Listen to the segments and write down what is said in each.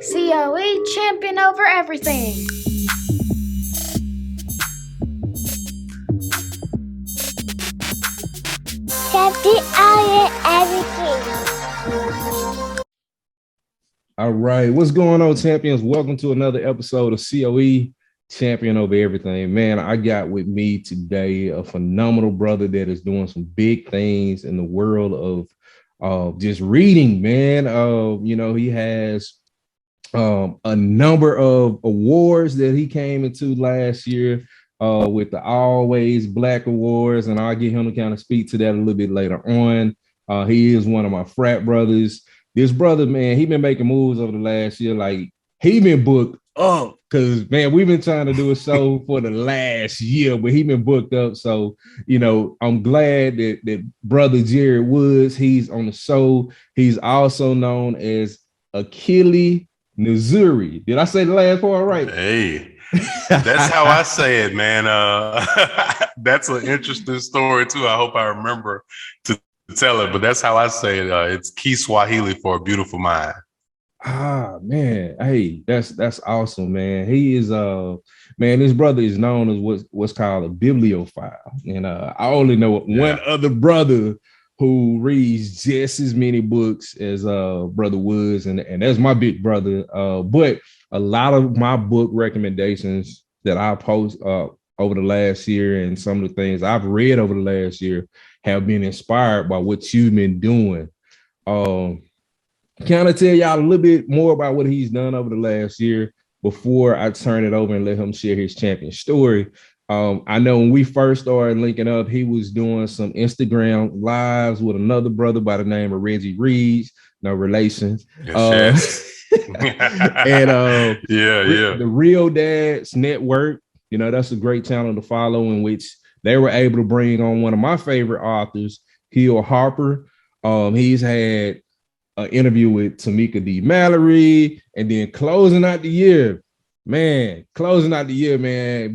COE champion over everything. Champion over everything. All right, what's going on, champions? Welcome to another episode of COE Champion Over Everything. Man, I got with me today a phenomenal brother that is doing some big things in the world of just reading, man. He has a number of awards that he came into last year with the Always Black Awards, and I'll get him to kind of speak to that a little bit later on. He is one of my frat brothers. This brother, man, he been making moves over the last year. Like, he been booked up because, man, we've been trying to do a show for the last year, but he been booked up. So, I'm glad that brother Jerid Woods, he's on the show. He's also known as Akili Nzuri. Did I say the last part right? Hey, that's how I say it, man. That's an interesting story too. I hope I remember to tell it, but that's how I say it. It's Kiswahili for a beautiful mind. Ah, man. Hey, that's awesome, man. He is man, this brother is known as what's called a bibliophile. And I only know one other brother who reads just as many books as Brother Woods, and that's my big brother. But a lot of my book recommendations that I post over the last year and some of the things I've read over the last year have been inspired by what you've been doing. Kind of tell y'all a little bit more about what he's done over the last year before I turn it over and let him share his champion story. I know when we first started linking up, he was doing some Instagram lives with another brother by the name of Reggie Reed, no relations. Yes. And the Real Dads Network, that's a great channel to follow, in which they were able to bring on one of my favorite authors, Hill Harper. He's had an interview with Tamika D. Mallory, and then closing out the year, man,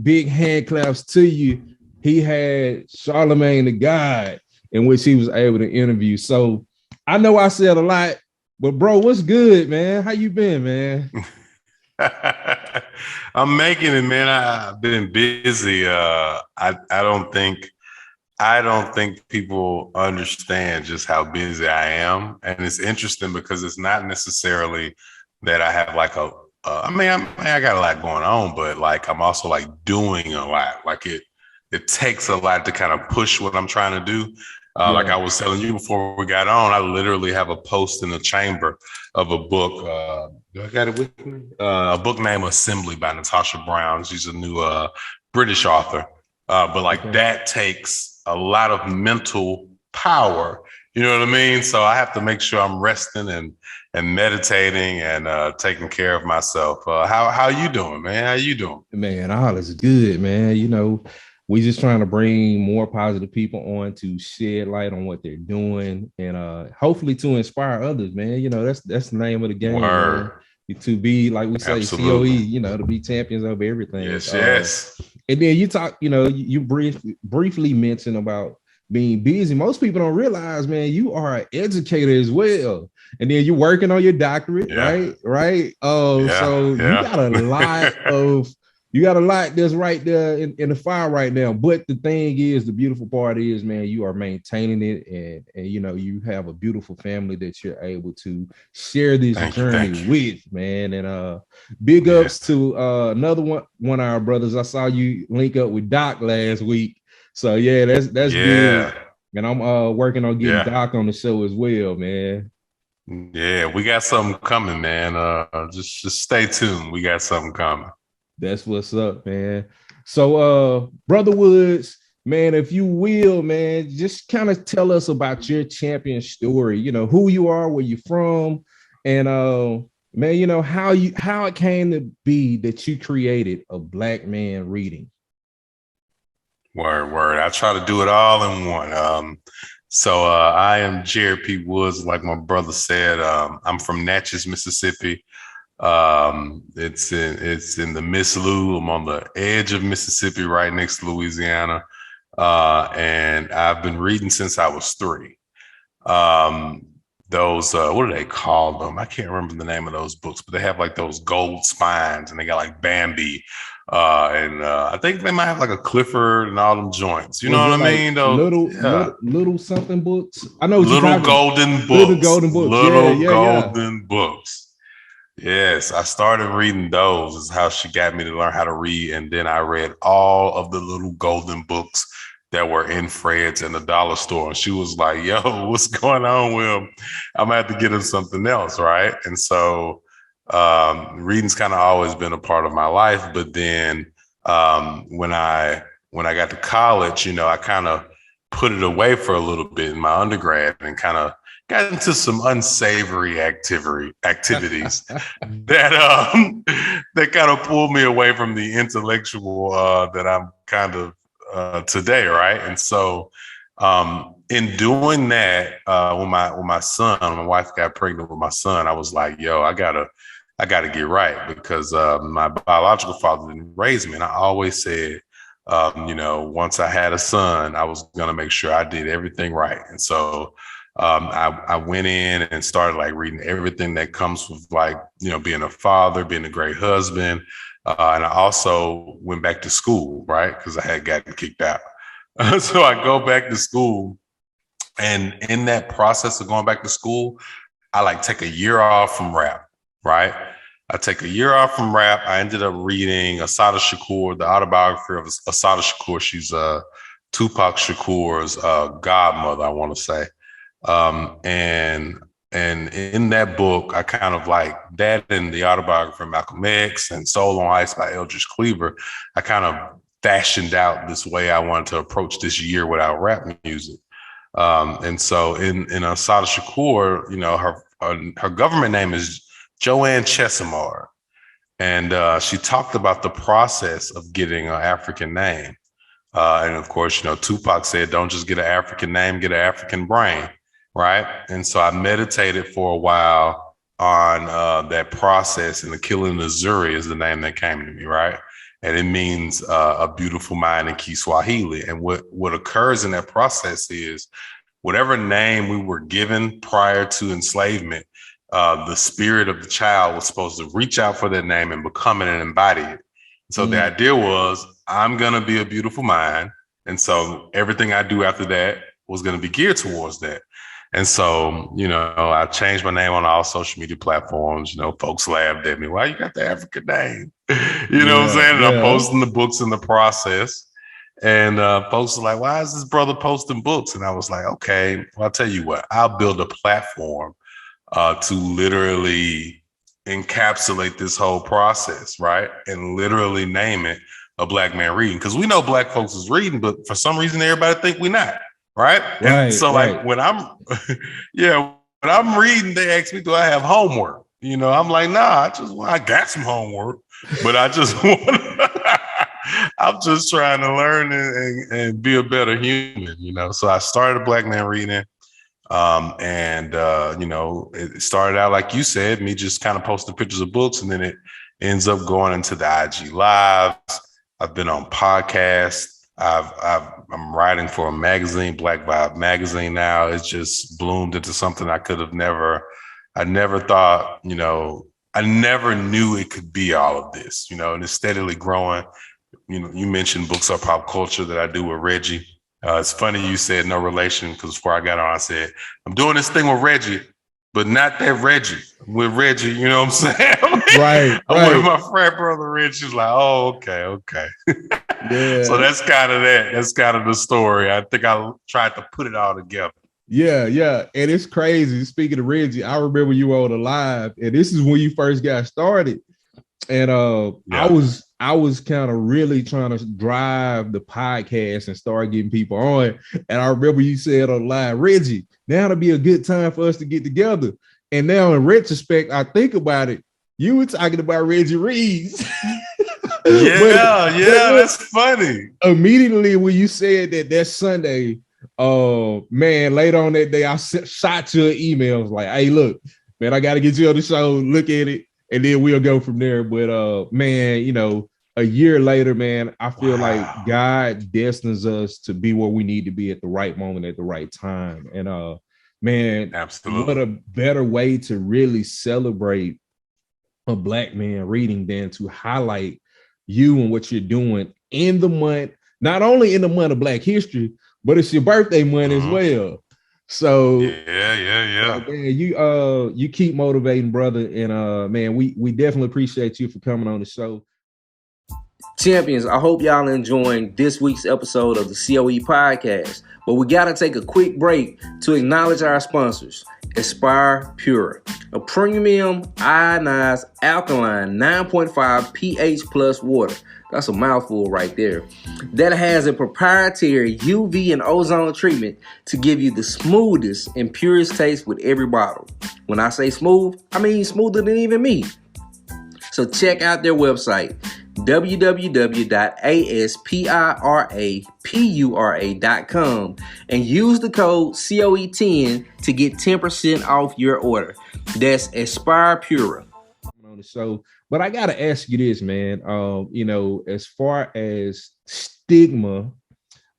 big hand claps to you. He had Charlemagne the God, in which he was able to interview. So I know I said a lot, but bro, what's good, man? How you been, man? I'm making it, man. I've been busy. I don't think people understand just how busy I am. And it's interesting because it's not necessarily that I have like I got a lot going on, but like I'm also like doing a lot. Like it takes a lot to kind of push what I'm trying to do. Like I was telling you before we got on, I literally have a post in the chamber of a book. Do I got it with me? A book named Assembly by Natasha Brown. She's a new British author. That takes a lot of mental power. You know what I mean? So I have to make sure I'm resting and meditating and taking care of myself. How you doing, man? How you doing? Man, all is good, man. We just trying to bring more positive people on to shed light on what they're doing and hopefully to inspire others, man. That's the name of the game. Man. To be, like we say, Absolutely. COE, to be champions over everything. Yes. And then you talk, you briefly mentioned about being busy. Most people don't realize, man, you are an educator as well. And then you're working on your doctorate, right? So you got a lot that's right there in the fire right now. But the thing is, the beautiful part is, man, you are maintaining it, and you have a beautiful family that you're able to share this journey with, man. And big ups to another one of our brothers. I saw you link up with Doc last week. So yeah, that's good. And I'm working on getting Doc on the show as well, man. Yeah, we got something coming, man. Just stay tuned. We got something coming. That's what's up, man. So, Brother Woods, man, if you will, man, just kind of tell us about your champion story. Who you are, where you're from, and man, how it came to be that you created a Black man reading. Word. I try to do it all in one. So I am Jerid P. Woods, like my brother said. I'm from Natchez, Mississippi. It's in the Miss Lou. I'm on the edge of Mississippi, right next to Louisiana. And I've been reading since I was 3. those what do they call them? I can't remember the name of those books, but they have like those gold spines, and they got like Bambi, and I think they might have like a Clifford and all them joints. You know what I mean? Those little something books. I know what little golden books. Little golden books. Little golden books. Yes, I started reading those. Is how she got me to learn how to read, and then I read all of the little golden books that were in Fred's in the dollar store. And she was like, yo, what's going on with him? I'm gonna have to get him something else, right? And so reading's kind of always been a part of my life. But then when I got to college, you know, I kind of put it away for a little bit in my undergrad and kind of got into some unsavory activities that that kind of pulled me away from the intellectual that I'm kind of today, right? And so in doing that, when my wife got pregnant with my son, I was like, yo, I gotta get right, because my biological father didn't raise me. And I always said, you know, once I had a son, I was gonna make sure I did everything right. And so I went in and started like reading everything that comes with, like, you know, being a father, being a great husband. And I also went back to school, right? Because I had gotten kicked out. So I go back to school. And in that process of going back to school, I like take a year off from rap, right? I take a year off from rap. I ended up reading Assata Shakur, the autobiography of Assata Shakur. She's Tupac Shakur's godmother, I want to say. And in that book, I kind of like that, and the autobiography of Malcolm X and Soul on Ice by Eldridge Cleaver, I kind of fashioned out this way I wanted to approach this year without rap music. And so in Assata Shakur, you know, her government name is Joanne Chesimard. And she talked about the process of getting an African name. And of course, you know, Tupac said, don't just get an African name, get an African brain. Right. And so I meditated for a while on that process, and Akili Nzuri is the name that came to me. Right. And it means a beautiful mind in Kiswahili. And what occurs in that process is whatever name we were given prior to enslavement, the spirit of the child was supposed to reach out for that name and become it and embody it. So the idea was, I'm going to be a beautiful mind. And so everything I do after that was going to be geared towards that. And so, you know, I changed my name on all social media platforms. You know, folks laughed at me. Why you got the African name? You know what I'm saying? And I'm posting the books in the process. And folks are like, why is this brother posting books? And I was like, okay, well, I'll tell you what, I'll build a platform to literally encapsulate this whole process, right? And literally name it A Black Man Reading. Because we know Black folks is reading, but for some reason, everybody think we're not. Right. And so like when I'm reading, they ask me, do I have homework? You know, I'm like, nah, I got some homework, but I just I'm just trying to learn and be a better human, you know. So I started A Black Man Reading. You know, it started out, like you said, me just kind of posting pictures of books, and then it ends up going into the IG lives. I've been on podcasts. I'm writing for a magazine, Black Vibe magazine now. It's just bloomed into something I never thought, you know, I never knew it could be all of this, you know, and it's steadily growing. You know, you mentioned Books Are Pop Culture that I do with Reggie. It's funny you said no relation, because before I got on, I said, I'm doing this thing with Reggie, but not that Reggie. With Reggie, you know what I'm saying? Right. I'm with my frat brother Reggie. She's like, oh, okay. Yeah. So that's kind of that. That's kind of the story. I think I tried to put it all together. Yeah. And it's crazy. Speaking of Reggie, I remember you were on the live, and this is when you first got started. And I was kind of really trying to drive the podcast and start getting people on. And I remember you said on live, Reggie, now'll be a good time for us to get together. And now in retrospect, I think about it, you were talking about Reggie Reeds. That's funny. Immediately when you said that Sunday, man, later on that day, I shot you an email. I was like, hey, look, man, I got to get you on the show, look at it, and then we'll go from there. But man, you know, a year later, man, I feel like God destines us to be where we need to be at the right moment, at the right time. And Man, Absolutely. what a better way to really celebrate a Black man reading than to highlight you and what you're doing in the month, not only in the month of Black History, but it's your birthday month as well. So yeah. man, you keep motivating, brother. And man, we definitely appreciate you for coming on the show. Champions, I hope y'all enjoying this week's episode of the COE podcast. But we got to take a quick break to acknowledge our sponsors. Aspire Pure, a premium ionized alkaline 9.5 pH plus water. That's a mouthful right there. That has a proprietary UV and ozone treatment to give you the smoothest and purest taste with every bottle. When I say smooth, I mean smoother than even me. So check out their website, www.aspirapura.com, and use the code COE10 to get 10% off your order. That's Aspire Pura. On the show, but I gotta ask you this, man. As far as stigma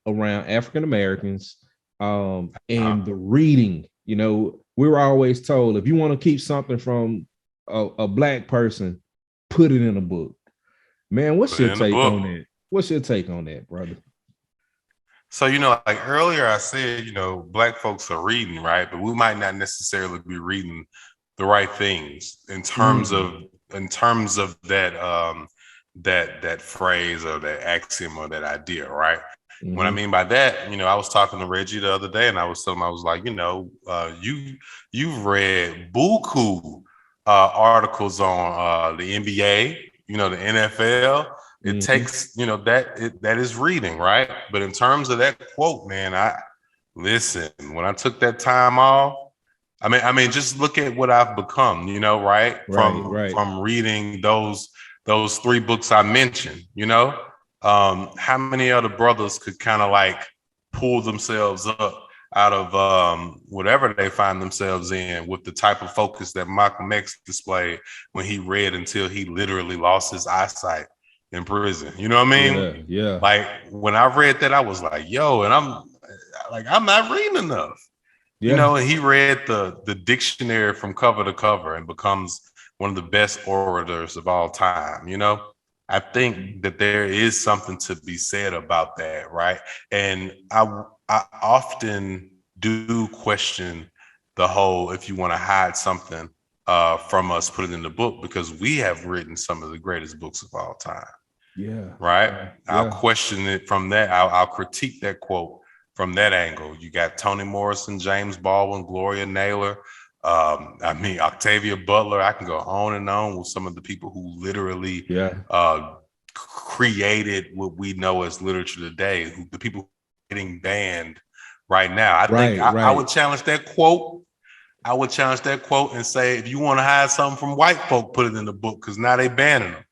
around African Americans, and the reading, we were always told if you want to keep something from a Black person, put it in a book. Man, what's your take on that? What's your take on that, brother? So, like earlier I said, Black folks are reading, right? But we might not necessarily be reading the right things in terms of that that phrase or that axiom or that idea, right? Mm-hmm. What I mean by that, I was talking to Reggie the other day, and I was telling him, I was like, you've read buku articles on the NBA, the NFL. It takes, that is reading, right? But in terms of that quote, man, when I took that time off, I mean, just look at what I've become, right? From reading those 3 books I mentioned, how many other brothers could kind of like pull themselves up out of whatever they find themselves in with the type of focus that Malcolm X displayed when he read until he literally lost his eyesight in prison. You know what I mean? Yeah. Like when I read that, I was like, yo, and I'm not reading enough. Yeah. And he read the dictionary from cover to cover and becomes one of the best orators of all time. I think that there is something to be said about that, right? And I often do question the whole, if you want to hide something from us, put it in the book, because we have written some of the greatest books of all time. Yeah. Right. Yeah. I'll question it from that. I'll critique that quote from that angle. You got Toni Morrison, James Baldwin, Gloria Naylor, Octavia Butler. I can go on and on with some of the people who literally created what we know as literature today, the people getting banned right now. I would challenge that quote. I would challenge that quote and say, if you want to hide something from white folk, put it in the book, because now they banning them.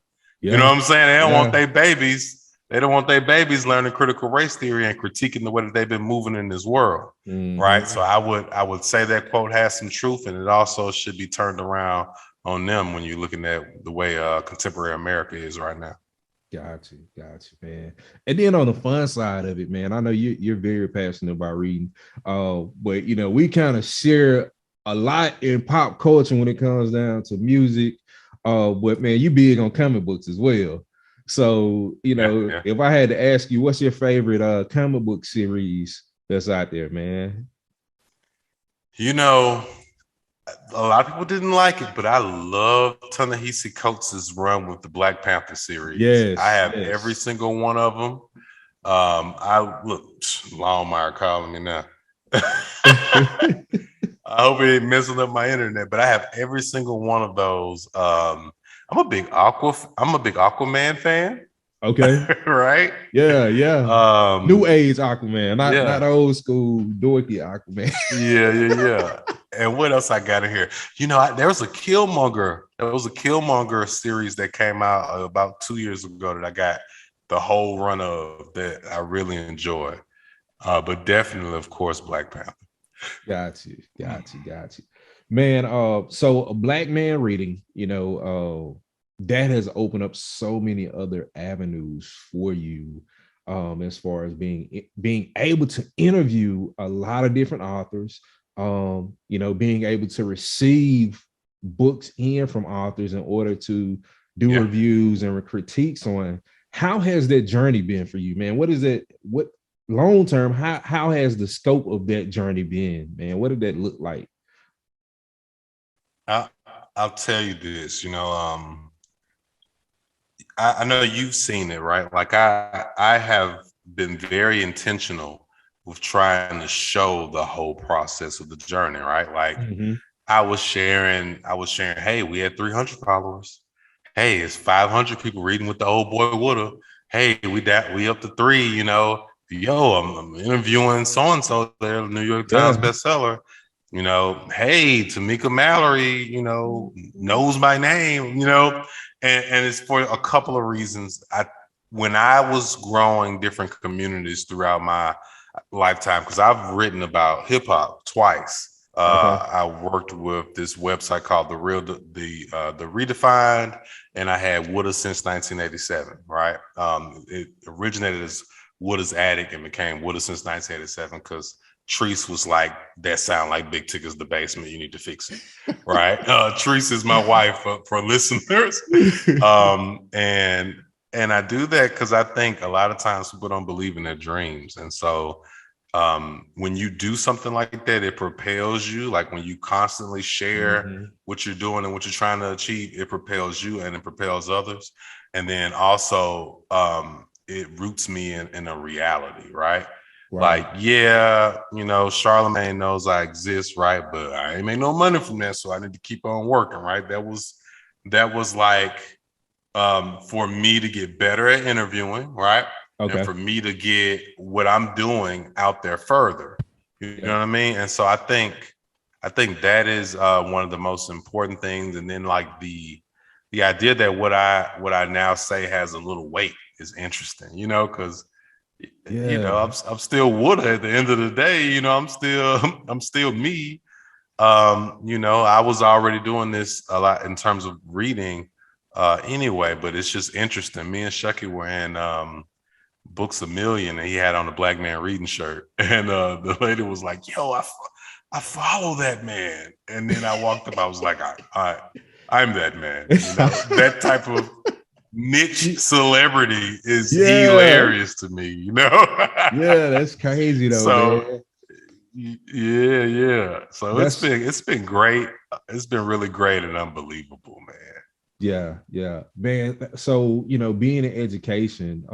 Yeah. You know what I'm saying? They don't want their babies. They don't want their babies learning critical race theory and critiquing the way that they've been moving in this world, right? So I would say that quote has some truth, and it also should be turned around on them when you're looking at the way contemporary America is right now. Got you, man. And then on the fun side of it, man, I know you're very passionate about reading, but we kind of share a lot in pop culture when it comes down to music. But man, you big on comic books as well. So, if I had to ask you, what's your favorite comic book series that's out there, man? A lot of people didn't like it, but I love Ta-Nehisi Coates' run with the Black Panther series. Yes, I have every single one of them. Longmire calling me now. I hope it ain't messing up my internet, but I have every single one of those. I'm a big Aquaman fan. Okay. Right? Yeah. New age Aquaman, not old school dorky Aquaman. Yeah. And what else I got in here? There was a Killmonger. There was a Killmonger series that came out about 2 years ago that I got the whole run of that I really enjoyed. But definitely, of course, Black Panther. Got you. Man, so a Black man reading, that has opened up so many other avenues for you, as far as being able to interview a lot of different authors, being able to receive books in from authors in order to do reviews and critiques on. How has that journey been for you, man? What is it? What long term? How has the scope of that journey been, man? What did that look like? I'll tell you this. I know you've seen it, right? Like I have been very intentional with trying to show the whole process of the journey, right? Like I was sharing, hey, we had 300 followers. Hey, it's 500 people reading what the old boy woulda. Hey, we up to 3, Yo, I'm interviewing so-and-so, they're a New York Times bestseller. Hey, Tamika Mallory, knows my name, and it's for a couple of reasons. When I was growing different communities throughout my lifetime, because I've written about hip hop twice. I worked with this website called the Redefined, and I had Woulda since 1987. Right, it originated as Woulda's Attic and became Woulda since 1987 because Treese was like, that sound like Big Ticker's The Basement. You need to fix it, right? Treese is my wife for listeners, and I do that because I think a lot of times people don't believe in their dreams, and so. When you do something like that, it propels you. Like when you constantly share what you're doing and what you're trying to achieve, it propels you and it propels others. And then also, it roots me in a reality, right? Like, Charlemagne knows I exist, right? But I ain't make no money from that, so I need to keep on working, right? That was like for me to get better at interviewing, right? And for me to get what I'm doing out there further, you know what I mean? And so I think that is one of the most important things. And then like the idea that what I now say has a little weight is interesting, because I'm still Woulda at the end of the day. I'm still me. I was already doing this a lot in terms of reading anyway, but it's just interesting. Me and Shucky were in Books a Million, and he had on a Black Man Reading shirt, and the lady was like, "Yo, I follow that man." And then I walked up, I was like, I'm that man. That type of niche celebrity is hilarious to me. That's crazy though. So man. Yeah. So it's been great. It's been really great and unbelievable, man. Yeah, man. So, being in education,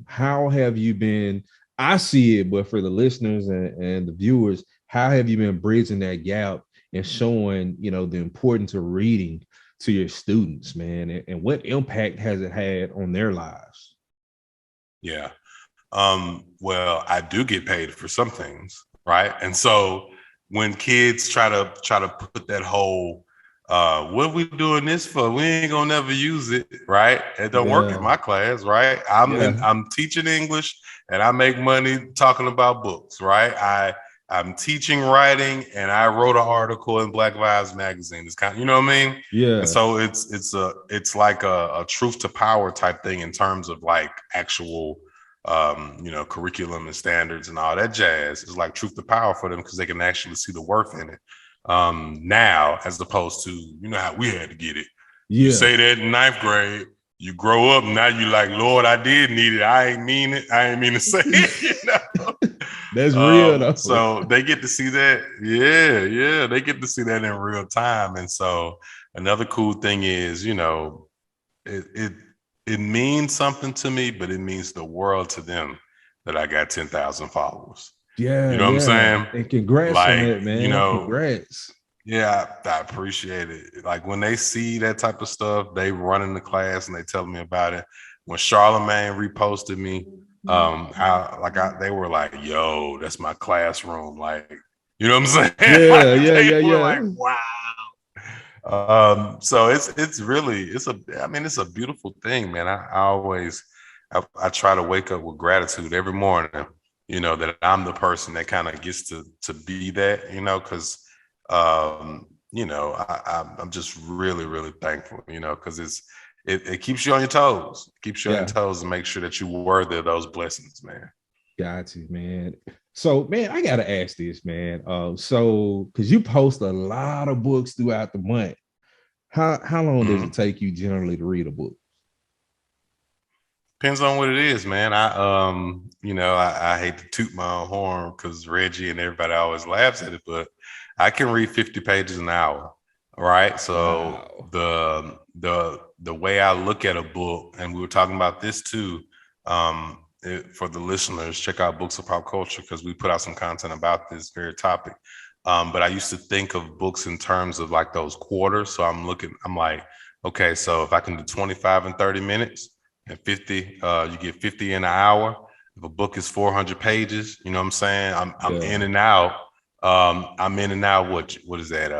how have you been? I see it, but for the listeners and the viewers, how have you been bridging that gap and showing, the importance of reading to your students, man? And what impact has it had on their lives? Yeah. Well, I do get paid for some things, right? And so when kids try to put that whole what we doing this for? We ain't gonna never use it, right? It don't work in my class, right? I'm teaching English and I make money talking about books, right? I'm teaching writing and I wrote an article in Black Lives Magazine. It's kind of, you know what I mean? Yeah. And so it's like a truth to power type thing in terms of like actual curriculum and standards and all that jazz. It's like truth to power for them because they can actually see the worth in it. Now, as opposed to, how we had to get it. You say that in 9th grade, you grow up, now you like, Lord, I did need it. I ain't mean to say it. That's real though. So they get to see that. Yeah. They get to see that in real time. And so another cool thing is, it means something to me, but it means the world to them that I got 10,000 followers. Yeah, you know what I'm saying? And congrats on that, man. Congrats. Yeah, I appreciate it. Like when they see that type of stuff, they run in the class and they tell me about it. When Charlemagne reposted me, they were like, "Yo, that's my classroom." Like, you know what I'm saying? Yeah. Like, wow. So it's a beautiful thing, man. I try to wake up with gratitude every morning. That I'm the person that kind of gets to be that, because, I'm just really, really thankful, because it keeps you on your toes. It keeps you on your toes and make sure that you're worthy of those blessings, man. Got you, man. So, man, I gotta ask this, man. So because you post a lot of books throughout the month, how long does it take you generally to read a book? Depends on what it is, man. I hate to toot my own horn because Reggie and everybody always laughs at it, but I can read 50 pages an hour, right? So Wow. the way I look at a book, and we were talking about this too, for the listeners, check out Books of Pop Culture because we put out some content about this very topic. But I used to think of books in terms of like those quarters. So I'm like, okay, so if I can do 25 and 30 minutes, and 50, you get 50 in an hour. If a book is 400 pages, you know what I'm saying? I'm in and out. I'm in and out. What is that?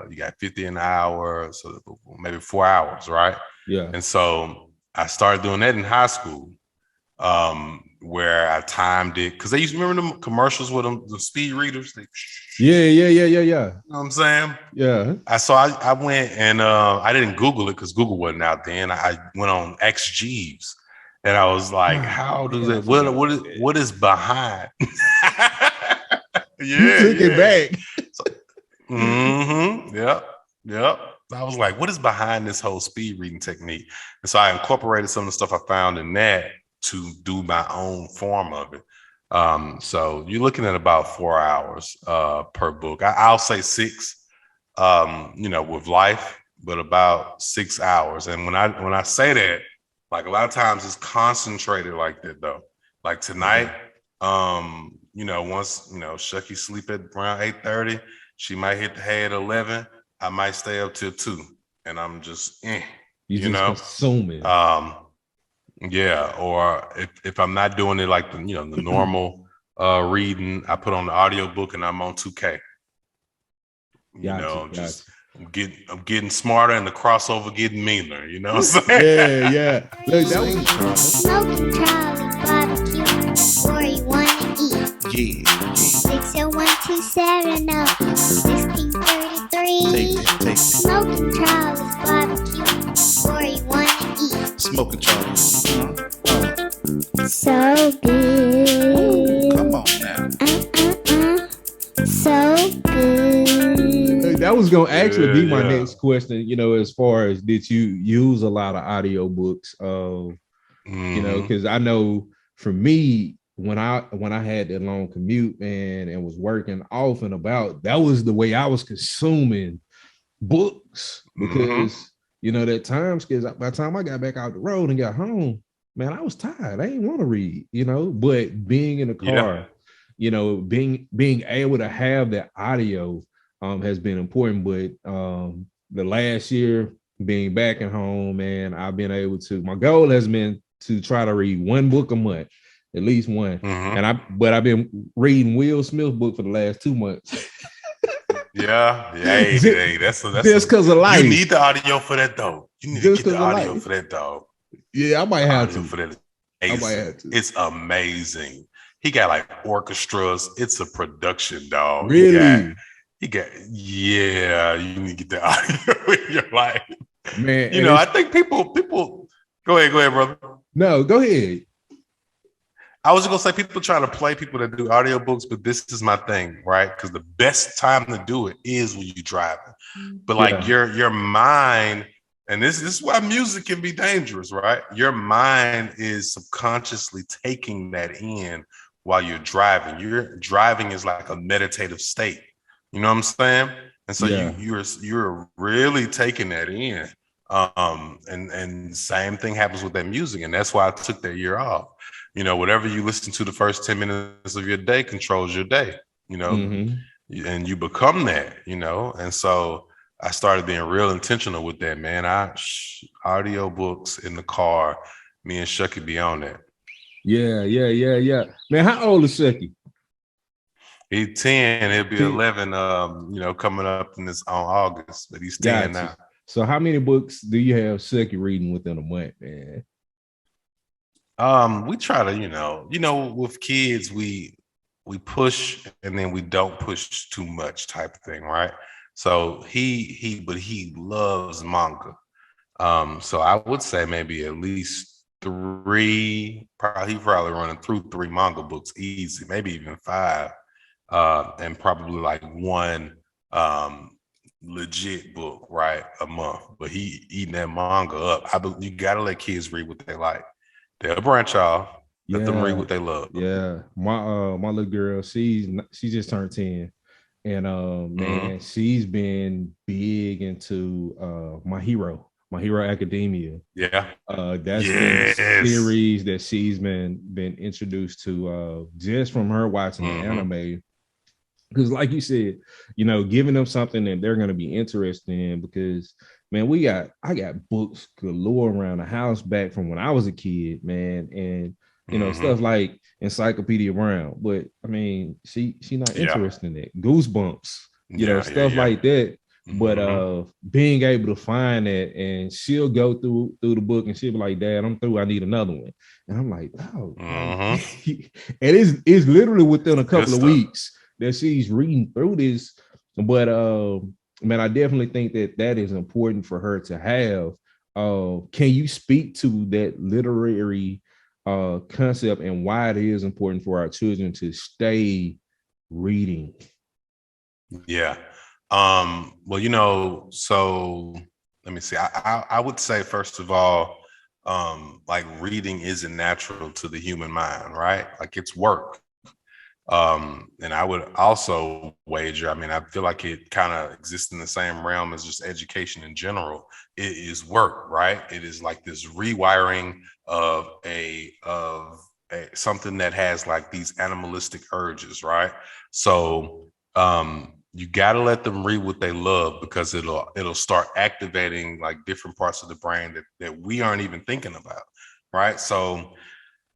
You got 50 an hour, so maybe 4 hours, right? Yeah. And so I started doing that in high school, where I timed it because they used to remember the commercials with them, the speed readers. Yeah. You know what I'm saying? Yeah. I went and I didn't Google it because Google wasn't out then. I went on X Jeeves and I was like, how does it? What is behind? You took it back. Yep. I was like, what is behind this whole speed reading technique? And so I incorporated some of the stuff I found in that to do my own form of it. So you're looking at about 4 hours per book. I'll say 6, with life, but about 6 hours. And when I say that, like a lot of times it's concentrated like that though. Like tonight, once Shucky sleep at around 8:30, she might hit the hay at 11. I might stay up till 2, and I'm just consuming. Yeah, or if I'm not doing it like the normal reading, I put on the audiobook and I'm on 2K. I'm getting smarter and the crossover getting meaner, you know what I'm saying? Yeah. Look, that was Smoking Charlie barbecue, 41 to eat. Yeah. 60127 1633. Take it. Smoking Charlie barbecue, 41 to eat. Smoking Charlie. So good. Come on now. So good. that was gonna actually be my Yeah. next question. As far as did you use a lot of audiobooks? Because I know for me, when I had that long commute, man, and was working off and about, that was the way I was consuming books because that time because by the time I got back out the road and got home, man, I was tired. I didn't want to read, but being in the car, being able to have that audio has been important. But the last year being back at home, man, I've been able to, my goal has been to try to read one book a month, at least one. And I've been reading Will Smith's book for the last 2 months. Yeah. Hey, that's just because of life. You need the audio for that though. You need to get the audio for that dog. Yeah, I might have to. For that. I might have to. It's amazing. He got like orchestras. It's a production, dog. Really? Yeah, you need to get the audio in your life. Man, I think people go ahead, brother. No, go ahead. I was just gonna say people trying to play people that do audiobooks, but this is my thing, right? Because the best time to do it is when you're driving. But like your mind, and this is why music can be dangerous, right? Your mind is subconsciously taking that in while you're driving. Your driving is like a meditative state. You know what I'm saying? And so you're really taking that in. And same thing happens with that music, and that's why I took that year off. Whatever you listen to the first 10 minutes of your day controls your day, and you become that, and so I started being real intentional with that, man. Audio books in the car, me and Shucky be on that. Yeah. Man, how old is Shucky? He's 10, he'll be 11, coming up on August, but he's 10 now. So how many books do you have Shucky reading within a month, man? We try to, with kids, we push and then we don't push too much type of thing, right? So he loves manga. So I would say maybe at least he probably running through 3 manga books easy, maybe even 5, and probably like 1 legit book, right, a month. But he eating that manga up. You gotta let kids read what they like. They'll branch off. Let them read what they love. Yeah, my little girl, she just turned 10, and man, she's been big into My Hero Academia. Yeah, that's been a series that she's been introduced to just from her watching the anime. Because, like you said, giving them something that they're going to be interested in. Because, man, I got books galore around the house back from when I was a kid, man, and stuff like Encyclopedia Brown. But I mean, she not interested in that. Goosebumps, stuff like that. But being able to find that, and she'll go through the book and she'll be like, "Dad, I'm through. I need another one." And I'm like, "Oh," and it's literally within a couple of weeks that she's reading through this. But man, I definitely think that is important for her to have. Can you speak to that literary concept and why it is important for our children to stay reading? Yeah. Well, so let me see. I would say, first of all, like, reading isn't natural to the human mind, right? Like, it's work. And I would also wager, I mean, I feel like it kind of exists in the same realm as just education in general. It is work, right? It is like this rewiring of something that has like these animalistic urges, right? So you got to let them read what they love, because it'll start activating like different parts of the brain that we aren't even thinking about, right? So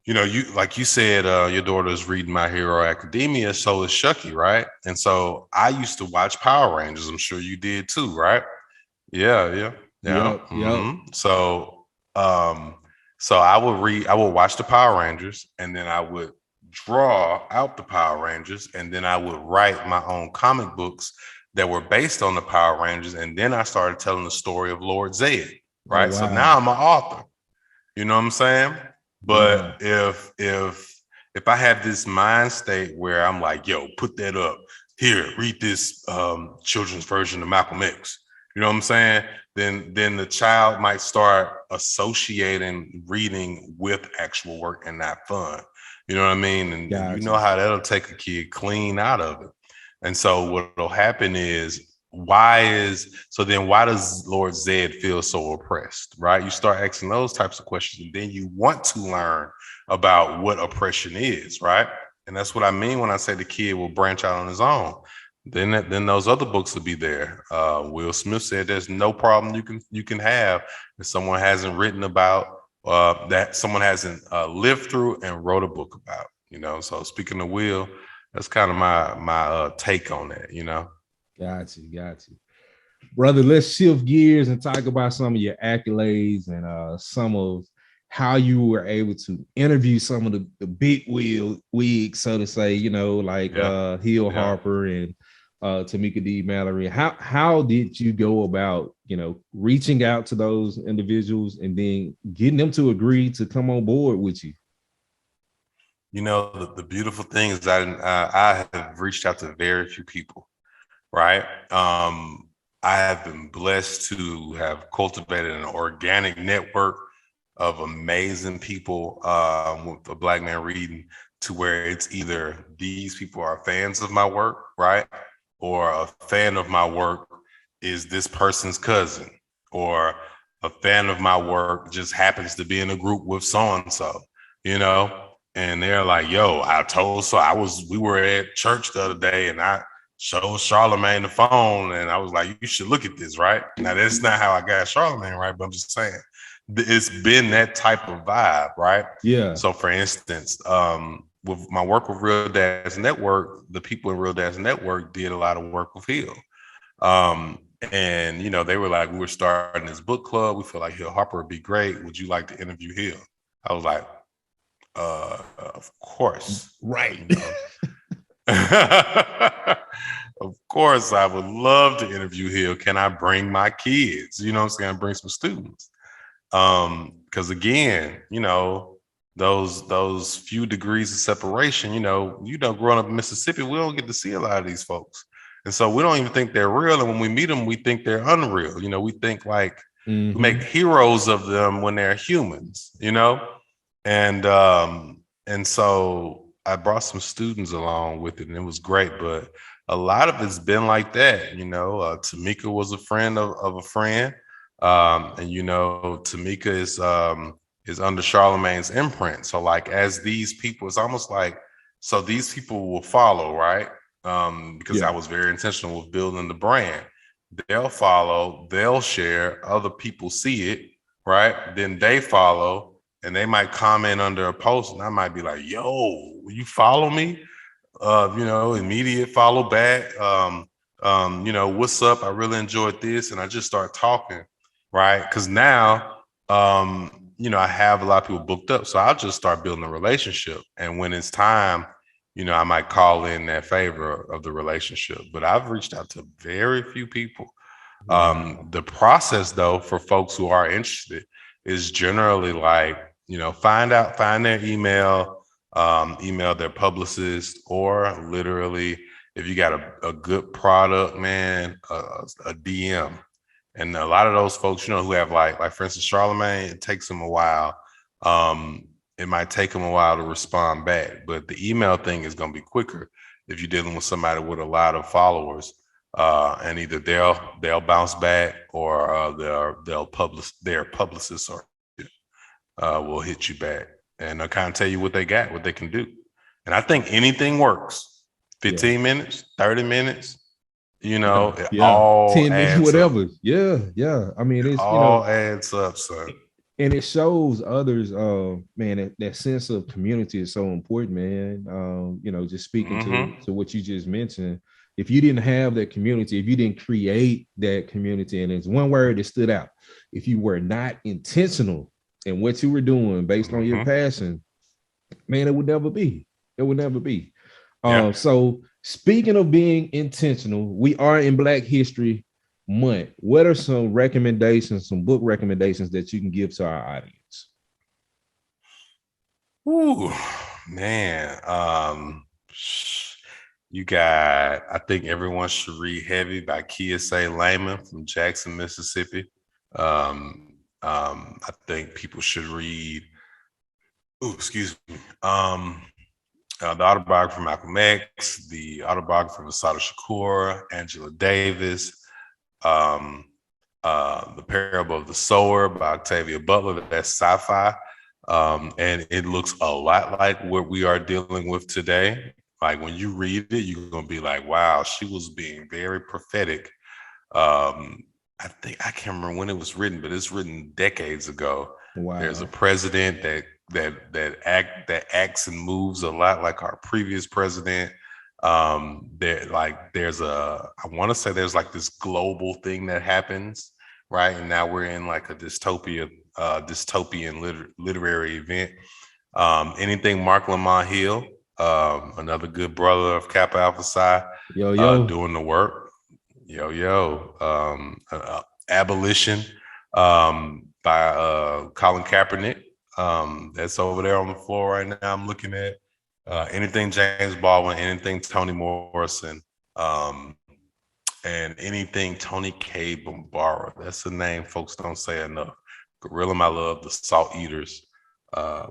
you, like you said, your daughter's reading My Hero Academia, so is Shucky, right? And so I used to watch Power Rangers. I'm sure you did too, right? Yeah. So I would watch the Power Rangers, and then I would draw out the Power Rangers, and then I would write my own comic books that were based on the Power Rangers, and then I started telling the story of Lord Zed, right? Oh, wow. So now I'm an author. You know what I'm saying? But if I have this mind state where I'm like, yo, put that up here, read this children's version of Malcolm X, you know what I'm saying? Then the child might start associating reading with actual work and not fun. You know what I mean? And you know how that'll take a kid clean out of it. And so what'll happen is, why does Lord Zed feel so oppressed, right? You start asking those types of questions, and then you want to learn about what oppression is, right? And that's what I mean when I say the kid will branch out on his own. Then those other books will be there. Will Smith said there's no problem you can have if someone hasn't written about that someone hasn't lived through and wrote a book about. So speaking of Will, that's kind of my take on that. Got you. Brother, let's shift gears and talk about some of your accolades and some of how you were able to interview some of the big wigs, so to say, like Hill Harper and Tamika D. Mallory. How did you go about, reaching out to those individuals and then getting them to agree to come on board with you? The beautiful thing is that I have reached out to very few people. Right. I have been blessed to have cultivated an organic network of amazing people with a Black Man Reading, to where it's either these people are fans of my work, right? Or a fan of my work is this person's cousin, or a fan of my work just happens to be in a group with so-and-so, and they're like, yo, we were at church the other day and I showed Charlemagne the phone, and I was like, you should look at this, right? Now, that's not how I got Charlemagne, right? But I'm just saying, it's been that type of vibe, right? Yeah. So, for instance, with my work with Real Dads Network, the people in Real Dads Network did a lot of work with Hill. And, they were like, we were starting this book club. We feel like Hill Harper would be great. Would you like to interview Hill? I was like, of course. Right. Of course, I would love to interview Hill. Can I bring my kids? You know what I'm saying? Bring some students. Because because again, those few degrees of separation, growing up in Mississippi, we don't get to see a lot of these folks. And so we don't even think they're real. And when we meet them, we think they're unreal. We think like we make heroes of them when they're humans, and so I brought some students along with it, and it was great. But a lot of it's been like that. Tamika was a friend of a friend. And Tamika is under Charlemagne's imprint. So like as these people, it's almost like, so these people will follow, right? Because I was very intentional with building the brand. They'll follow, they'll share, other people see it, right? Then they follow, and they might comment under a post, and I might be like, yo, you follow me? Immediate follow back. What's up? I really enjoyed this. And I just start talking, right? Because now, I have a lot of people booked up. So I'll just start building a relationship. And when it's time, I might call in that favor of the relationship. But I've reached out to very few people. The process, though, for folks who are interested is generally like, find their email, email their publicist, or literally, if you got a good product, man, a DM. And a lot of those folks, who have like for instance, Charlemagne, it takes them a while. It might take them a while to respond back, but the email thing is going to be quicker if you're dealing with somebody with a lot of followers. And either they'll bounce back, or their publicist will hit you back, and they'll kind of tell you what they got, what they can do. And I think anything works. 15 minutes, 30 minutes, all 10 minutes, whatever. Up. Yeah. I mean, it's all adds up, son. And it shows others, man, that sense of community is so important, man. Just speaking to what you just mentioned. If you didn't have that community, if you didn't create that community, and it's one word that stood out, if you were not intentional in what you were doing based on your passion, man, it would never be. It would never be. So speaking of being intentional, we are in Black History Month. What are some recommendations, some book recommendations that you can give to our audience? Ooh, man. I think everyone should read Heavy by Kiese Layman from Jackson, Mississippi. I think people should read, the autobiography from Malcolm X, the autobiography from Assata Shakur, Angela Davis, The Parable of the Sower by Octavia Butler. That's sci-fi. And it looks a lot like what we are dealing with today. Like when you read it, you're going to be like, wow, she was being very prophetic. I can't remember when it was written, but it's written decades ago. Wow. There's a president that acts and moves a lot like our previous president. There's like this global thing that happens, right? And now we're in like a dystopian literary event. Anything Mark Lamont Hill, another good brother of Kappa Alpha Psi, doing the work. Abolition by Colin Kaepernick. That's over there on the floor right now. I'm looking at anything James Baldwin, anything Toni Morrison, and anything Tony K. Bambara. That's a name folks don't say enough. Gorilla My Love, The Salt Eaters. I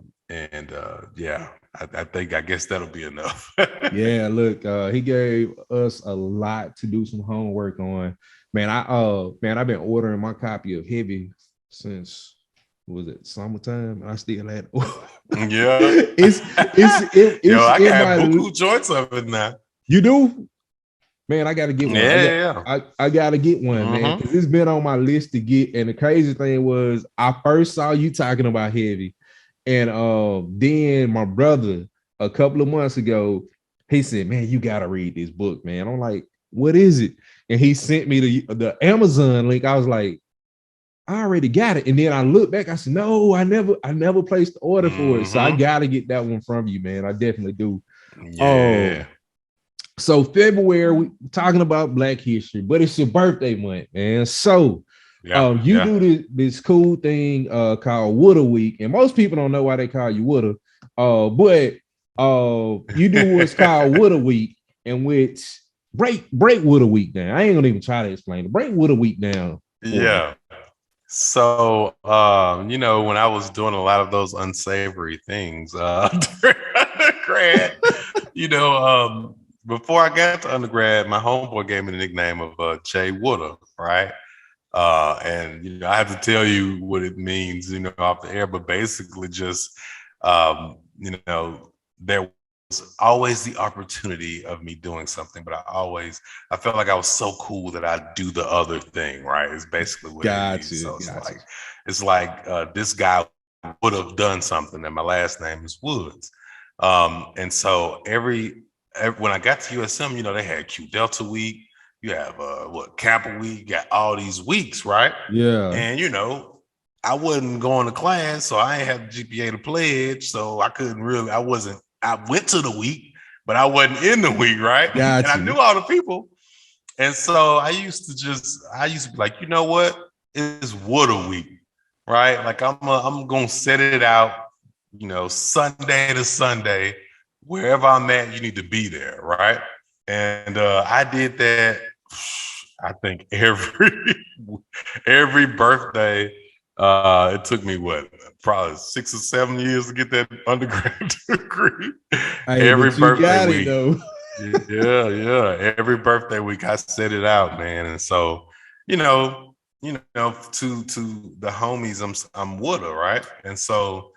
guess that'll be enough. Yeah, look, he gave us a lot to do some homework on. Man, I've been ordering my copy of Heavy since, was it summertime? I still had yeah. It's I got buku joints of it now. You do? Man, I gotta get one. Yeah. I gotta get one, man, because it's been on my list to get. And the crazy thing was, I first saw you talking about Heavy, and then my brother a couple of months ago, he said, man, you gotta read this book, man. I'm like, what is it? And he sent me the Amazon link. I was like, I already got it. And then I looked back, I said, no, I never placed the order for it. So I gotta get that one from you, man. I definitely do. Yeah. So February, we're talking about Black History, but it's your birthday month, man. So You do this cool thing called Woulda Week, and most people don't know why they call you Woulda. But you do what's called Woulda Week, in which break Woulda Week down. I ain't gonna even try to explain it. Break Woulda Week down. Yeah. So when I was doing a lot of those unsavory things during undergrad, before I got to undergrad, my homeboy gave me the nickname of Jay Woulda, right? And I have to tell you what it means, off the air, but basically just there was always the opportunity of me doing something, but I felt like I was so cool that I'd do the other thing, right? It's basically what it is. So it's like this guy would have done something, and my last name is Woods. And so when I got to USM, they had Q Delta Week. You have Kappa Week, you got all these weeks, right? Yeah. And I wasn't going to class, so I ain't have the GPA to pledge, so I couldn't really. I went to the week, but I wasn't in the week, right? And I knew all the people, and so I used to be like, you know what? It's Woulda Week, right? Like I'm gonna set it out, Sunday to Sunday, wherever I'm at, you need to be there, right? And I did that. I think every birthday. It took me probably 6 or 7 years to get that undergrad degree. Every birthday week. Yeah. Every birthday week, I set it out, man. And so, to the homies, I'm Woulda, right? And so,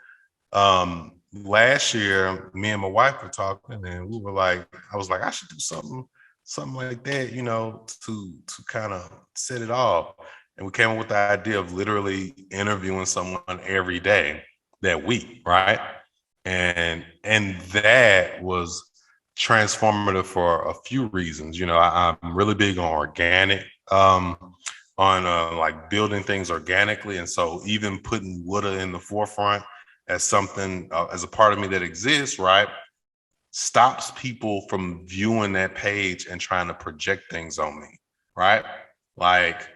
last year, me and my wife were talking, and we were like, I was like, I should do something like that, to kind of set it off. And we came up with the idea of literally interviewing someone every day that week, right? And that was transformative for a few reasons. I'm really big on organic, like building things organically. And so even putting Woulda in the forefront as something, as a part of me that exists, right, stops people from viewing that page and trying to project things on me, right? Like,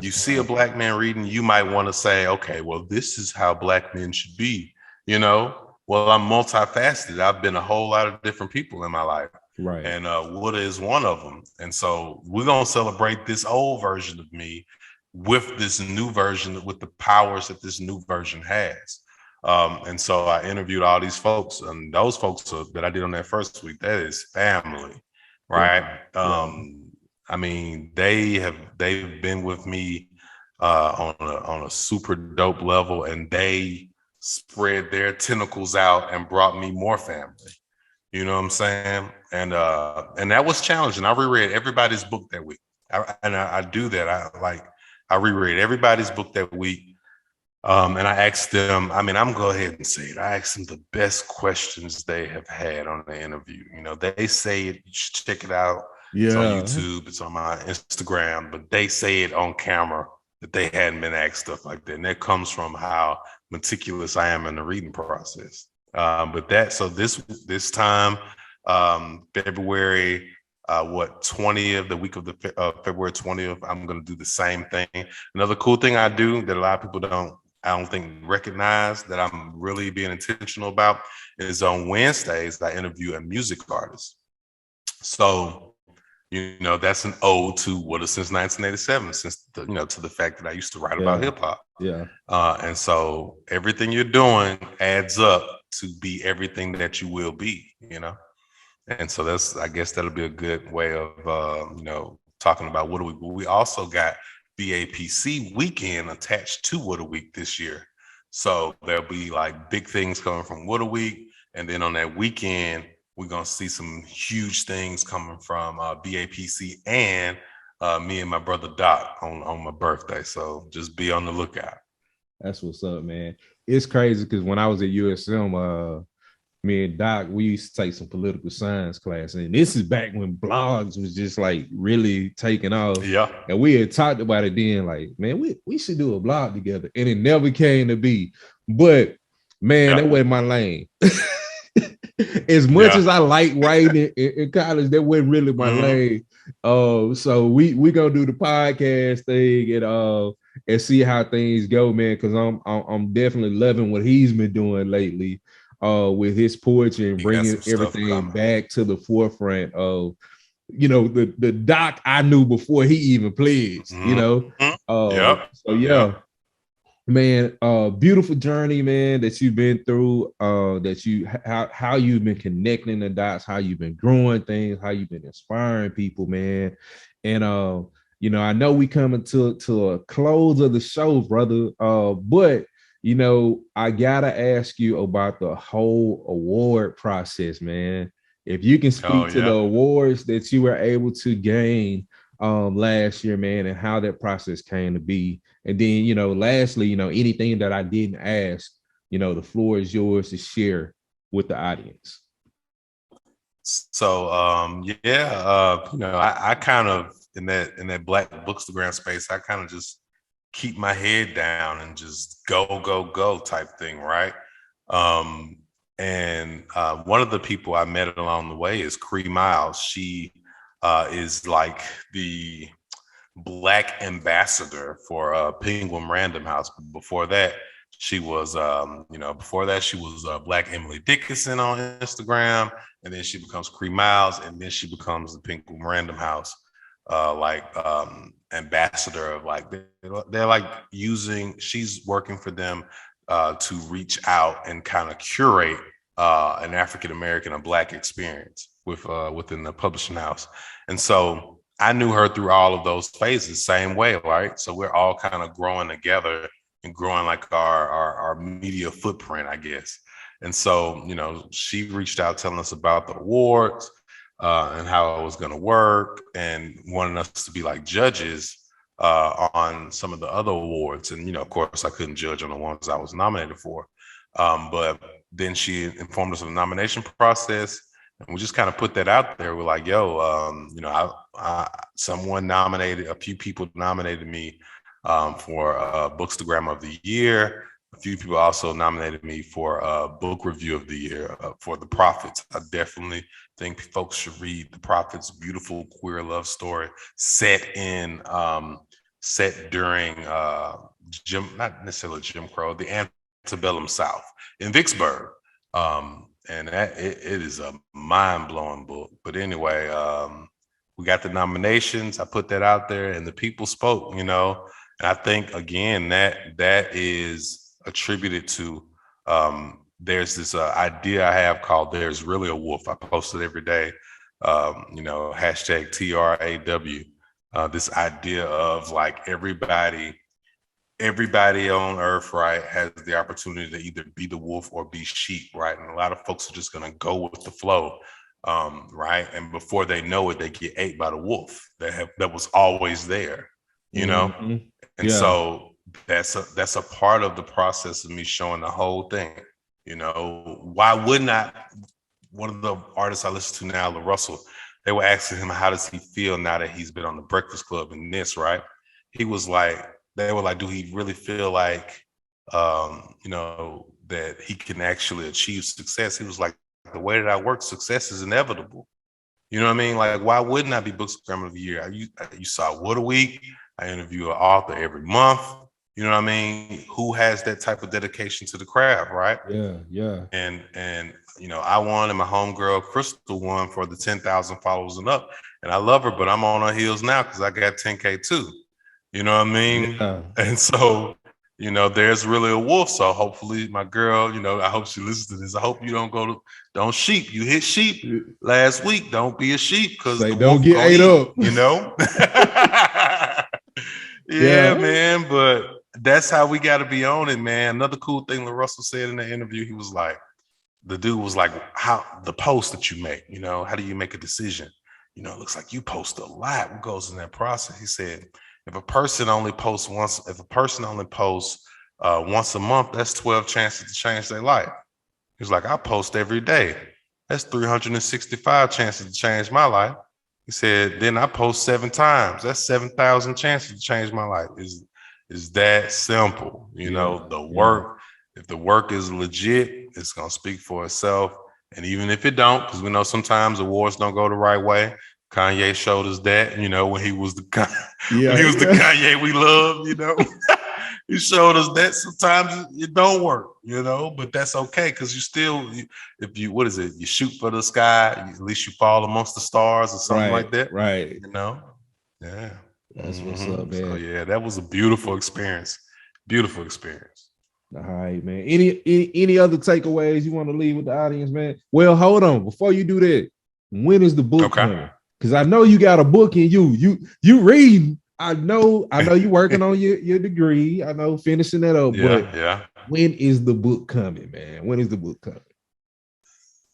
you see a Black man reading, you might want to say, okay, well, this is how Black men should be, Well, I'm multifaceted. I've been a whole lot of different people in my life. Right. And Woulda is one of them. And so we're going to celebrate this old version of me with this new version, with the powers that this new version has. And so I interviewed all these folks, and those folks that I did on that first week, that is family, right? Yeah. I mean, they've been with me on a super dope level, and they spread their tentacles out and brought me more family. You know what I'm saying? And that was challenging. I reread everybody's book that week. I do that. I reread everybody's book that week. And I asked them, I'm going to go ahead and say it. I asked them the best questions they have had on the interview. They say it, you should check it out. Yeah. It's on YouTube, it's on my Instagram, but they say it on camera that they hadn't been asked stuff like that. And that comes from how meticulous I am in the reading process. So this time, February 20th, the week of February 20th, I'm going to do the same thing. Another cool thing I do that a lot of people I don't think recognize, that I'm really being intentional about, is on Wednesdays, I interview a music artist. So, that's an ode to Woulda since 1987, to the fact that I used to write about hip hop. Yeah. And so everything you're doing adds up to be everything that you will be, And so I guess that'll be a good way of, talking about Woulda Week. But we also got BAPC weekend attached to Woulda Week this year. So there'll be like big things coming from Woulda Week. And then on that weekend, we're going to see some huge things coming from BAPC and me and my brother Doc on my birthday. So just be on the lookout. That's what's up, man. It's crazy because when I was at USM, me and Doc, we used to take some political science class. And this is back when blogs was just like really taking off. Yeah. And we had talked about it then, like, man, we should do a blog together. And it never came to be. But man, that wasn't my lane. As much as I like writing in college, that wasn't really my lane. So we gonna do the podcast thing, and see how things go, man. Because I'm definitely loving what he's been doing lately, with his poetry and bringing everything back to the forefront of, the Doc I knew before he even pledged. So yeah. Man, beautiful journey, man, that you've been through, how you've been connecting the dots, how you've been growing things, how you've been inspiring people, man. And I know we coming to a close of the show, brother. But I gotta ask you about the whole award process, man. If you can speak to the awards that you were able to gain last year, man, and how that process came to be. And then, lastly, anything that I didn't ask, the floor is yours to share with the audience. So, I kind of, in that Black Bookstagram space, I kind of just keep my head down and just go type thing, right? And one of the people I met along the way is Cree Miles. She is like the Black ambassador for Penguin Random House. Before that, she was, Black Emily Dickinson on Instagram, and then she becomes Cree Miles, and then she becomes the Penguin Random House, ambassador of they're like she's working for them to reach out and kind of curate an African American or Black experience within the publishing house. And so I knew her through all of those phases, same way, right? So we're all kind of growing together and growing like our media footprint, I guess. And so, she reached out telling us about the awards and how it was going to work, and wanting us to be like judges on some of the other awards. And, of course, I couldn't judge on the ones I was nominated for. But then she informed us of the nomination process. And we just kind of put that out there. We're like, a few people nominated me for Bookstagram of the Year. A few people also nominated me for Book Review of the Year for The Prophets. I definitely think folks should read The Prophets. Beautiful queer love story set during not necessarily Jim Crow, the antebellum South in Vicksburg. And it is a mind-blowing book. But anyway, we got the nominations. I put that out there, and the people spoke, and I think, again, that is attributed to, there's this idea I have called There's Really a Wolf. I post it every day, hashtag TRAW, this idea of like everybody on earth, right, has the opportunity to either be the wolf or be sheep, right? And a lot of folks are just going to go with the flow, right? And before they know it, they get ate by the wolf that was always there, Mm-hmm. And so that's a part of the process of me showing the whole thing. Why wouldn't I? One of the artists I listen to now, LaRussell, they were asking him, how does he feel now that he's been on the Breakfast Club and this, right? He was like, they were like, do he really feel like, that he can actually achieve success? He was like, the way that I work, success is inevitable. You know what I mean? Like, why wouldn't I be Bookstagram of the Year? You saw What a Week. I interview an author every month. You know what I mean? Who has that type of dedication to the craft, right? Yeah. And I won, and my homegirl Crystal won for the 10,000 followers and up. And I love her, but I'm on her heels now because I got 10K too. You know what I mean? Yeah. And so, there's really a wolf. So hopefully my girl, I hope she listens to this. I hope you don't sheep. You hit sheep last week. Don't be a sheep, because don't get ate up. Yeah, man. But that's how we got to be on it, man. Another cool thing that Russell said in the interview, he was like, the dude was like, how the post that you make, how do you make a decision? It looks like you post a lot. What goes in that process? He said, if a person only posts once a month, that's 12 chances to change their life. He was like, I post every day. That's 365 chances to change my life. He said, then I post 7 times. That's 7,000 chances to change my life. Is that simple? The work, if the work is legit, it's going to speak for itself. And even if it don't, because we know sometimes awards don't go the right way. Kanye showed us that, when he was the Kanye we love, he showed us that sometimes it don't work, but that's okay because if you what is it? You shoot for the sky, at least you fall amongst the stars or something like that. Right. Yeah. That's what's up, man. So yeah, that was a beautiful experience. Beautiful experience. All right, man. Any other takeaways you want to leave with the audience, man? Well, hold on. Before you do that, when is the book coming? Because I know you got a book in you. You reading. I know you working on your degree. I know finishing that up. Yeah. When is the book coming, man? When is the book coming?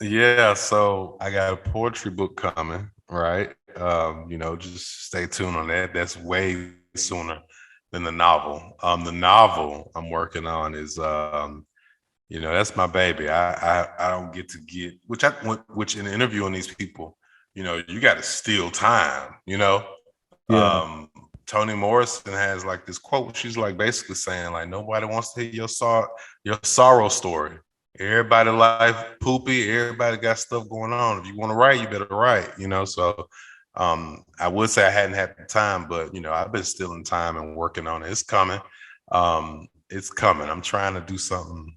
Yeah, so I got a poetry book coming, right? Just stay tuned on that. That's way sooner than the novel. The novel I'm working on is that's my baby. I don't get which in interviewing these people, you got to steal time, Yeah. Toni Morrison has like this quote. She's like basically saying like nobody wants to hear your sorrow story. Everybody life poopy. Everybody got stuff going on. If you want to write, you better write. So I would say I hadn't had the time, but I've been stealing time and working on it. It's coming. It's coming. I'm trying to do something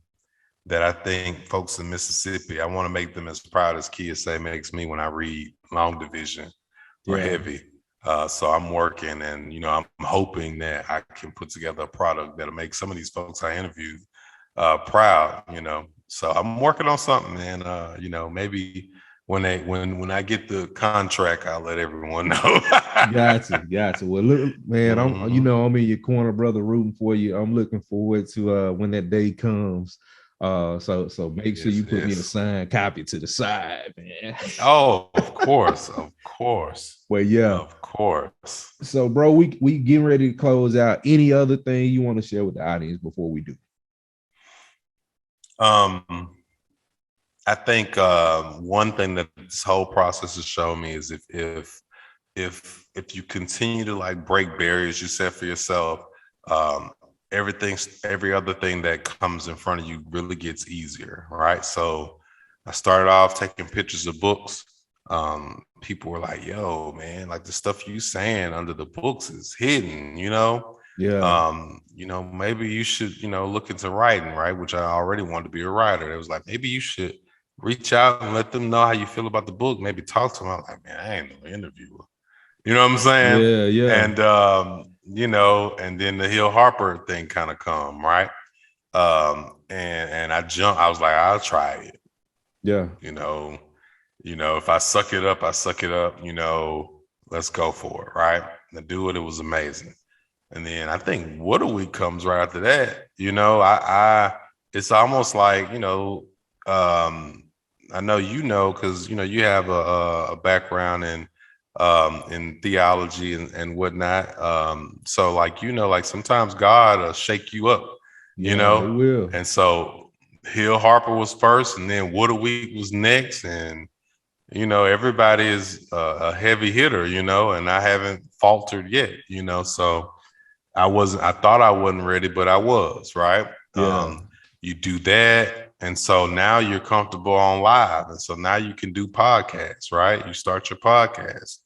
that I think folks in Mississippi, I want to make them as proud as KSA makes me when I read long division or heavy. So I'm working and, I'm hoping that I can put together a product that'll make some of these folks I interviewed proud, So I'm working on something, man. Maybe when I get the contract, I'll let everyone know. Gotcha. Well, look, man, I'm I'm in your corner, brother, rooting for you. I'm looking forward to when that day comes. So make sure you put me a signed copy to the side, man. Oh, of course. Well, yeah, of course. So, bro, we getting ready to close out. Any other thing you want to share with the audience before we do? I think one thing that this whole process has shown me is if you continue to like break barriers you set for yourself, every other thing that comes in front of you really gets easier, right? So I started off taking pictures of books. People were like, yo, man, like the stuff you saying under the books is hidden, maybe you should, look into writing, right? Which I already wanted to be a writer. It was like, maybe you should reach out and let them know how you feel about the book. Maybe talk to them. I was like, man, I ain't no interviewer. You know what I'm saying? Yeah. And, and then the Hill Harper thing kind of come, right? And I jumped. I was like, I'll try it. Yeah. If I suck it up, I suck it up. Let's go for it, right? And I do it. It was amazing. And then I think What a Week comes right after that. It's almost like, I know because you have a background in theology and whatnot. So like like sometimes God will shake you up, It will. And so Hill Harper was first, and then What a Week was next, and everybody is a heavy hitter, and I haven't faltered yet, So I thought I wasn't ready, but I was, right? Yeah. You do that. And so now you're comfortable on live. And so now you can do podcasts, right? You start your podcast.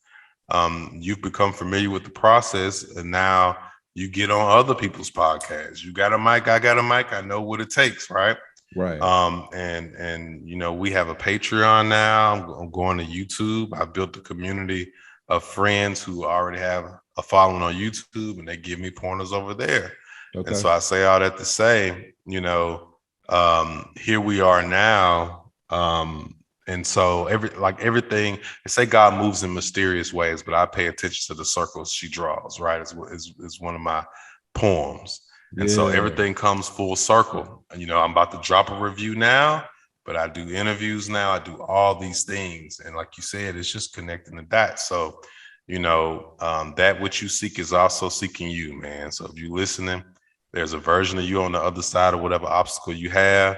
You've become familiar with the process, and now you get on other people's podcasts. You got a mic, I got a mic. I know what it takes, right? Right. And we have a Patreon now. I'm going to YouTube. I built a community of friends who already have a following on YouTube, and they give me pointers over there. Okay. And so I say all that to say, here we are now. And so everything, they say God moves in mysterious ways, but I pay attention to the circles she draws, right? It's one of my poems. And so everything comes full circle. And, I'm about to drop a review now, but I do interviews now. I do all these things. And like you said, it's just connecting the dots. So, that which you seek is also seeking you, man. So if you're listening, there's a version of you on the other side of whatever obstacle you have.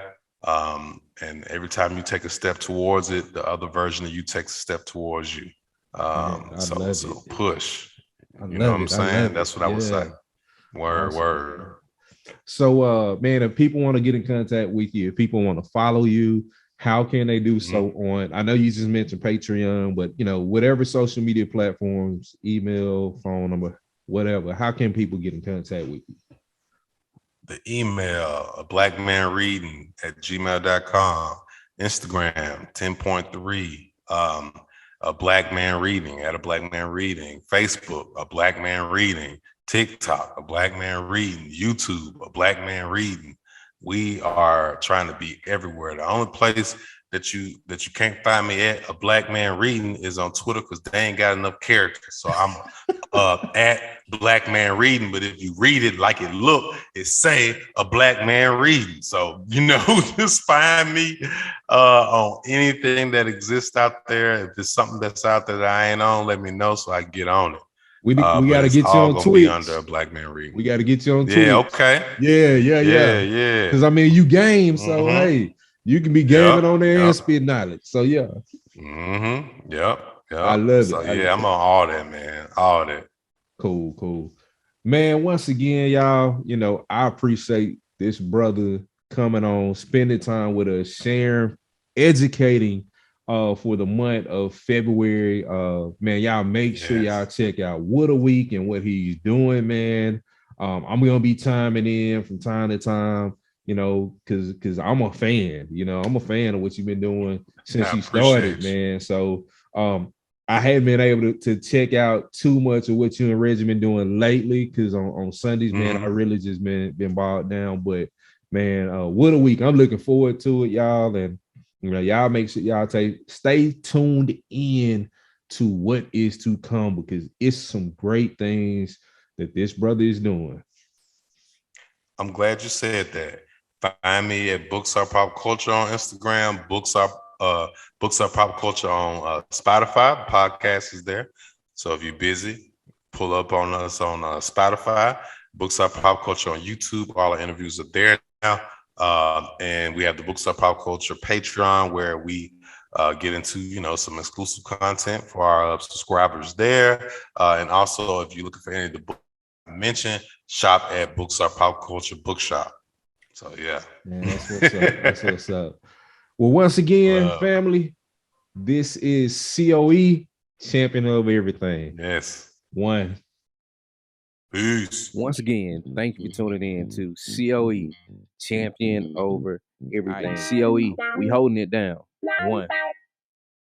And every time you take a step towards it, the other version of you takes a step towards you. So push. You know what I'm saying? That's what I would say. Word. So, man, if people want to get in contact with you, if people want to follow you, how can they do so on? I know you just mentioned Patreon, but whatever social media platforms, email, phone number, whatever. How can people get in contact with you? The email, blackmanreading@gmail.com. Instagram, 10.3. A Black Man Reading, at a Black Man Reading. Facebook, a Black Man Reading. TikTok, a Black Man Reading. YouTube, a Black Man Reading. We are trying to be everywhere. The only place that you can't find me at, a Black Man Reading, is on Twitter, because they ain't got enough characters. So I'm at Black Man Reading, but if you read it like it look, it say a Black Man Reading. So, just find me on anything that exists out there. If there's something that's out there that I ain't on, let me know so I can get on it. We got to get you on Twitch. Under a Black Man Reading. We got to get you on Twitch. Yeah, okay. Yeah. Because you game, so hey, you can be gaming on there and spit knowledge. So yeah. Yep. I love it. I'm on all that, man. All that. Cool. Man, once again, y'all, I appreciate this brother coming on, spending time with us, sharing, educating for the month of February. Man, y'all make sure y'all check out What a Week and what he's doing, man. I'm gonna be timing in from time to time, because I'm a fan. I'm a fan of what you've been doing since you started, man. So I haven't been able to check out too much of what you and Reggie been doing lately, because on Sundays, man, I really just been bogged down. But man, What a Week! I'm looking forward to it, y'all, and y'all make sure y'all stay tuned in to what is to come, because it's some great things that this brother is doing. I'm glad you said that. Find me at Books Are Pop Culture on Instagram. Books Are Pop Culture on Spotify. The podcast is there. So if you're busy, pull up on us on Spotify. Books Are Pop Culture on YouTube. All our interviews are there now. And we have the Books Are Pop Culture Patreon, where we get into, some exclusive content for our subscribers there. And also, if you're looking for any of the books I mentioned, shop at Books Are Pop Culture Bookshop. So yeah. Man, that's what's up. Well, once again, family, this is COE, champion over everything. Yes. One. Peace. Once again, thank you for tuning in to COE, champion over everything. COE, we holding it down. One.